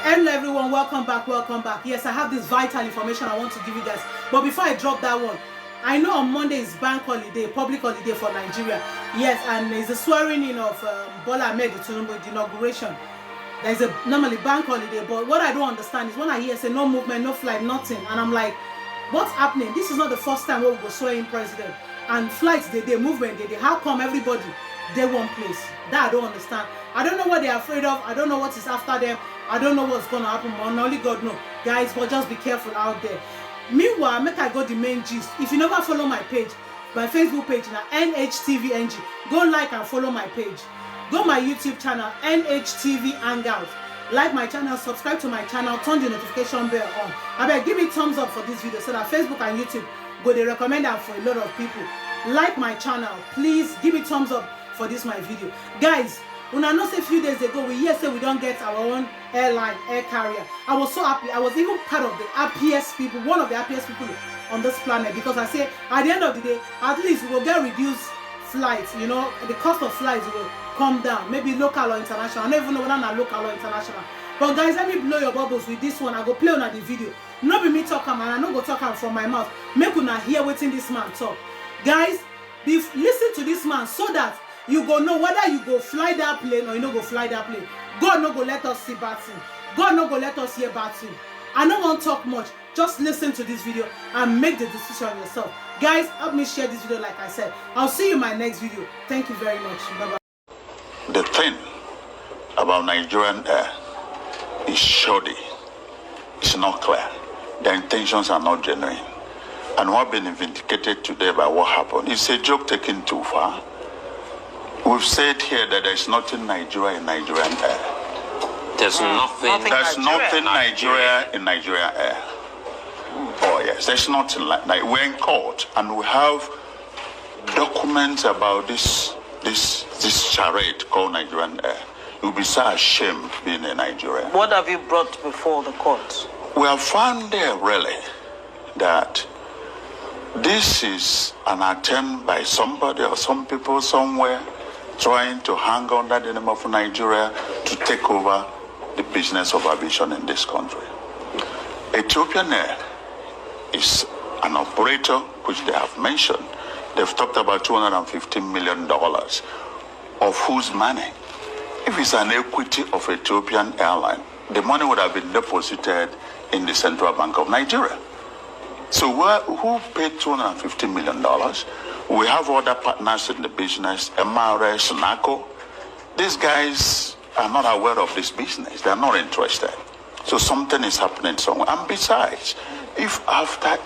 Hello everyone, welcome back. Yes, I have this vital information I want to give you guys. But before I drop that one, I know on Monday is bank holiday, public holiday for Nigeria. Yes, and there's a swearing in of Bola Ahmed Tinubu, the inauguration. There's a normally bank holiday, but what I don't understand is when I hear say no movement, no flight, nothing, and I'm like, what's happening? This is not the first time we go swear in president. And flights, they movement, they how come everybody they one place? That I don't understand. I don't know what they're afraid of. I don't know what is after them. I don't know what's gonna happen. Only God knows, guys. But just be careful out there. Meanwhile, make I go the main gist. If you never follow my page, my Facebook page now NHTVNG, go like and follow my page. Go my YouTube channel NHTV Hangout. Like my channel, subscribe to my channel, turn the notification bell on. I beg, give me thumbs up for this video so that Facebook and YouTube go they recommend them for a lot of people. Like my channel, please give me thumbs up for this my video, guys. When I know say a few days ago we hear say we don't get our own airline, air carrier. I was so happy. I was even part of the happiest people, one of the happiest people on this planet, because I say at the end of the day, at least we will get reduced flights. You know, the cost of flights will come down. Maybe local or international. I don't even know whether not local or international. But guys, let me blow your bubbles with this one. I go play on the video. Not be me talking, and I no go talking from my mouth. Make una hear waiting this man talk. Guys, listen to this man so that you go know whether you go fly that plane or you no go fly that plane. God no go let us see bad thing. God no go let us hear bad thing. I don't want to talk much. Just listen to this video and make the decision yourself. Guys, help me share this video like I said. I'll see you in my next video. Thank you very much. Bye-bye. The thing about Nigerian air is shoddy. It's not clear. Their intentions are not genuine. And what been vindicated today by what happened, it's a joke taken too far. We've said here that there's nothing Nigeria in Nigerian air. There's nothing. There's nothing Nigeria in Nigerian air. Oh yes, there's nothing like that. We're in court and we have documents about this charade called Nigerian air. You'll be so ashamed being in Nigeria. What have you brought before the court? We have found there really that this is an attempt by somebody or some people somewhere trying to hang under the name of Nigeria to take over the business of aviation in this country. Ethiopian Air is an operator which they have mentioned. They've talked about $215 million, of whose money? If it's an equity of Ethiopian airline, the money would have been deposited in the Central Bank of Nigeria. So who paid $250 million? We have other partners in the business, MRS, NACO. These guys are not aware of this business. They're not interested. So something is happening somewhere. And besides, if after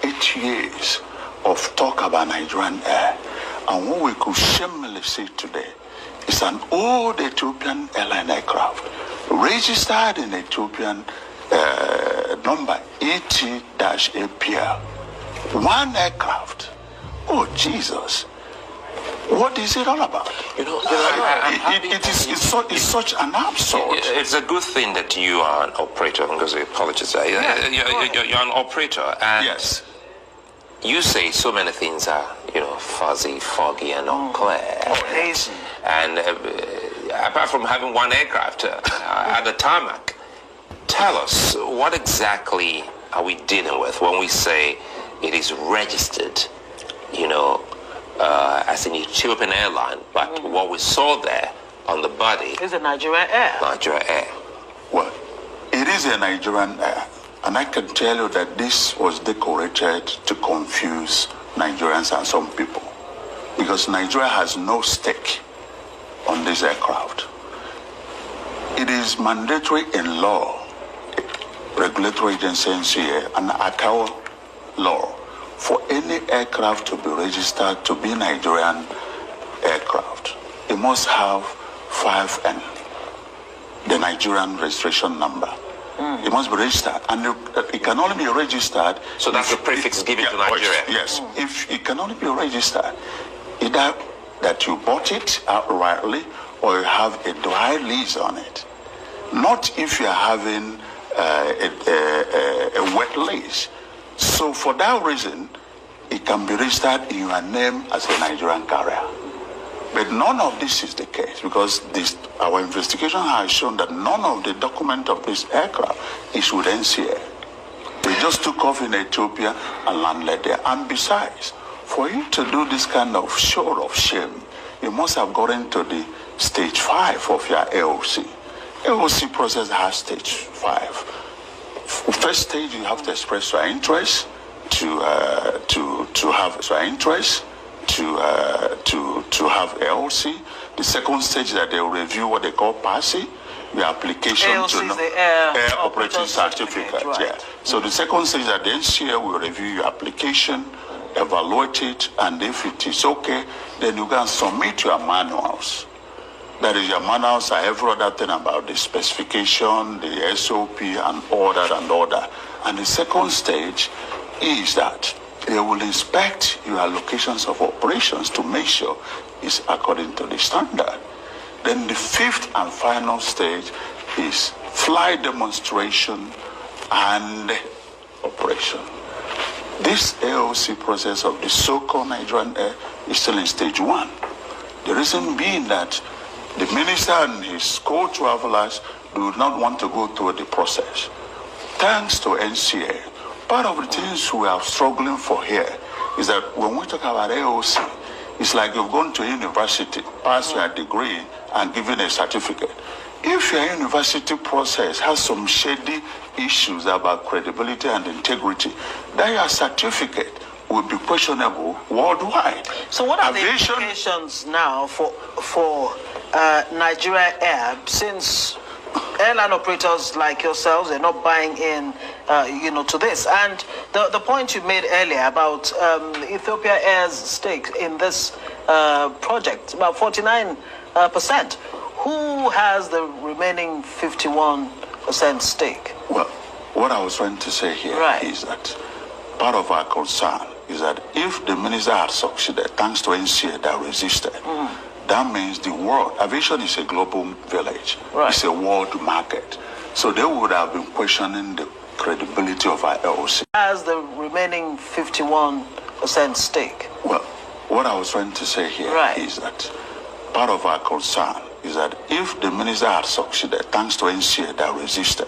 8 years of talk about Nigerian air, and what we could shamefully see today is an old Ethiopian airline aircraft registered in Ethiopian number ET-APL. One aircraft. Oh Jesus! What is it all about? You know, it's such an absurd. It's a good thing that you are an operator. I'm going to apologize. You're an operator, and yes, you say so many things are, fuzzy, foggy, and unclear. Hazy. And apart from having one aircraft at the tarmac, tell us, what exactly are we dealing with when we say it is registered, as an Ethiopian airline, but what we saw there on the body is a Nigerian Air. Nigerian Air. Well, it is a Nigerian air, and I can tell you that this was decorated to confuse Nigerians and some people, because Nigeria has no stake on this aircraft. It is mandatory in law, regulatory agency NCA, and ACAO law, for any aircraft to be registered to be Nigerian aircraft. It must have 5N, the Nigerian registration number. It must be registered, and it can only be registered. So that's the prefix given to Nigeria. Yes, if it can only be registered, either that you bought it outrightly or you have a dry lease on it. Not if you're having a wet lease. So for that reason, it can be registered in your name as a Nigerian carrier. But none of this is the case because our investigation has shown that none of the document of this aircraft is with NCA. They just took off in Ethiopia and landed there. And besides, for you to do this kind of show of shame, you must have gotten to the stage 5 of your AOC. AOC process has stage 5. First stage, you have to express your interest to have your interest to have AOC. The second stage is that they will review what they call PASI, your application AOC to is the Air Operating Certificate. Right. Yeah. So the second stage is that the NCA will review your application, evaluate it, and if it is okay, then you can submit your manuals. That is, your manuals are every other thing about the specification, the SOP, and all that and all that. And the second stage is that they will inspect your locations of operations to make sure it's according to the standard. Then the fifth and final stage is flight demonstration and operation. This AOC process of the so-called Nigerian Air is still in stage 1. The reason being that the minister and his co-travelers do not want to go through the process. Thanks to NCA, part of the things we are struggling for here is that when we talk about AOC, it's like you've gone to university, passed your degree, and given a certificate. If your university process has some shady issues about credibility and integrity, then your certificate will be questionable worldwide. So what are the implications now for Nigeria Air, since airline operators like yourselves are not buying in, to this? And the point you made earlier about Ethiopia Air's stake in this project, about 49%. Who has the remaining 51% stake? Well, what I was trying to say here is that part of our concern is that if the minister had succeeded, thanks to NCA that resisted, that means the world, aviation is a global village. Right. It's a world market. So they would have been questioning the credibility of our LOC. As the remaining 51% stake? Well, what I was trying to say here is that part of our concern is that if the minister had succeeded, thanks to NCA that resisted,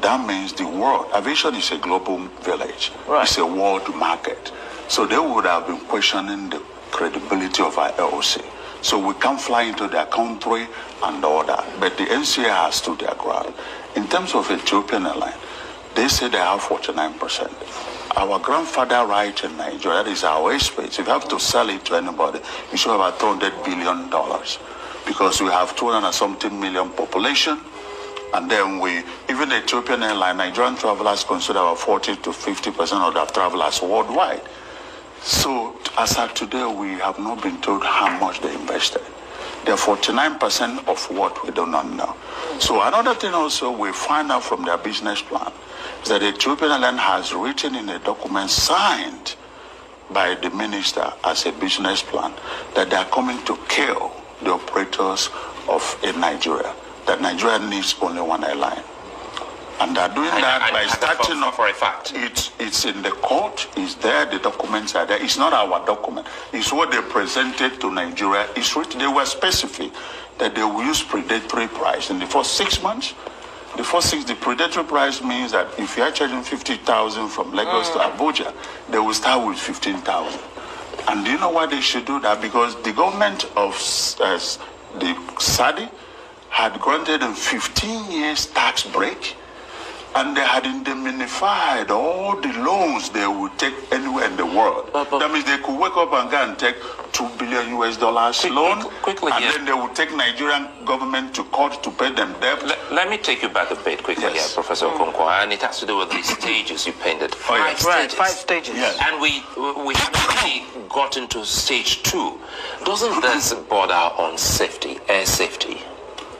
that means the world, aviation is a global village. Right. It's a world market. So they would have been questioning the credibility of our LOC. So we can't fly into their country and all that. But the NCA has stood their ground. In terms of Ethiopian Airlines, they say they have 49%. Our grandfather right in Nigeria, that is our airspace. If you have to sell it to anybody, you should have about $200 billion. Because we have 200-something million population. And then even the Ethiopian Airlines, Nigerian travelers consider about 40 to 50% of their travelers worldwide. So as of today, we have not been told how much they invested. They're 49% of what we do not know. So another thing also we find out from their business plan is that the Ethiopian Airlines has written in a document signed by the minister as a business plan that they are coming to kill the operators in Nigeria, that Nigeria needs only one airline. And they're doing that by starting off for a fact. It's in the court, it's there, the documents are there. It's not our document. It's what they presented to Nigeria. It's written, they were specific that they will use predatory price. In the first 6 months, the predatory price means that if you are charging 50,000 from Lagos to Abuja, they will start with 15,000. And do you know why they should do that? Because the government of the Saudi had granted them 15 years tax break, and they had indemnified all the loans they would take anywhere in the world. That means they could wake up and go and take $2 billion loan, and then they would take Nigerian government to court to pay them debt. Let me take you back a bit quickly here, Professor Okonkwo, and it has to do with the stages you painted. Five stages. Yes. And we haven't really gotten to stage 2. Doesn't this border on safety, air safety?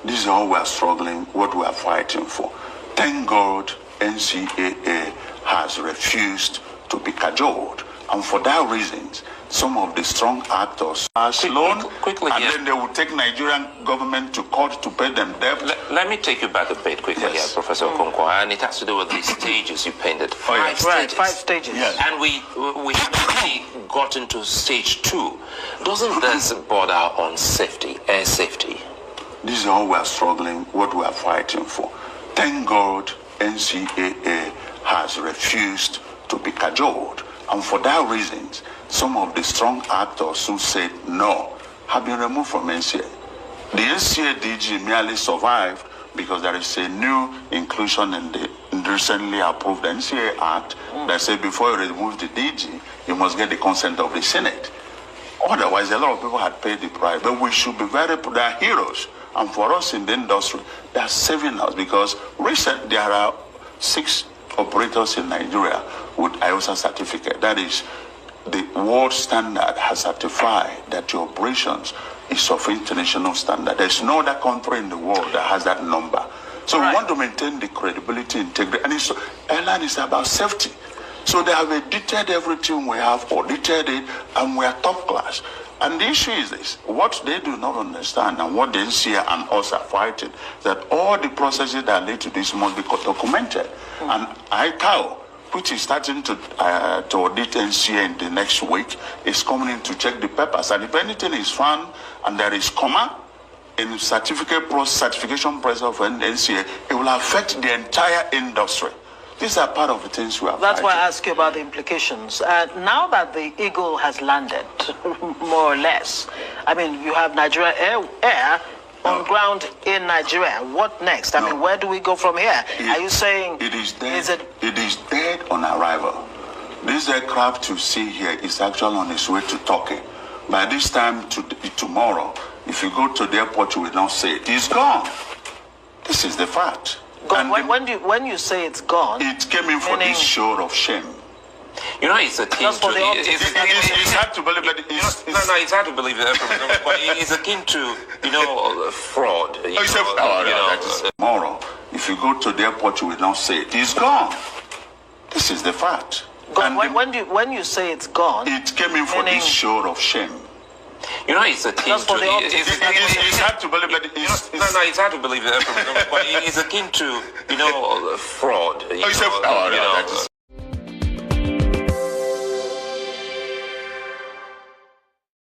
This is all we are struggling, what we are fighting for. Thank God NCAA has refused to be cajoled. And for that reason, some of the strong actors loan, quickly, and yeah. then they will take Nigerian government to court to pay them debt. Let me take you back a bit quickly here, Professor Okonkwo, and it has to do with the stages you painted. Five Right, stages. Yes. And we haven't really gotten to stage 2. Doesn't this border on safety, air safety? This is all we are struggling, what we are fighting for. Thank God NCAA has refused to be cajoled. And for that reason, some of the strong actors who said no have been removed from NCAA. The NCAA DG merely survived because there is a new inclusion in the recently approved NCAA Act that said before you remove the DG, you must get the consent of the Senate. Otherwise, a lot of people had paid the price. But we should be very, they are heroes. And for us in the industry, they are saving us because recently there are 6 operators in Nigeria with IOSA certificate. That is, the world standard has certified that your operations is of international standard. There's no other country in the world that has that number. So we want to maintain the credibility, integrity, and airline is about safety. So they have audited everything we have, audited it, and we are top class. And the issue is this, what they do not understand and what the NCA and us are fighting, that all the processes that lead to this must be documented. And ICAO, which is starting to audit NCA in the next week, is coming in to check the papers. And if anything is found and there is comma in the certification process of NCA, it will affect the entire industry. These are part of the things we are That's why fighting. I ask you about the implications. Now that the Eagle has landed, more or less, I mean, you have Nigeria Air on ground in Nigeria. What next? I mean, where do we go from here? Are you saying it is dead? It is dead on arrival. This aircraft you see here is actually on its way to Turkey. By this time tomorrow, if you go to the airport, you will not see it. It's gone. This is the fact. Gone. When you say it's gone, it came in for this show of shame. You know, it's akin Just for the optics. It's hard to believe that it's hard to believe that, but it's akin to, fraud. Tomorrow, if you go to the airport, you will not see it. It's gone. This is the fact. Gone. When you say it's gone, it came in for this show of shame. You know, it's akin Just for to... the optics. It's hard to believe that it's hard to believe that, but it's akin to, fraud.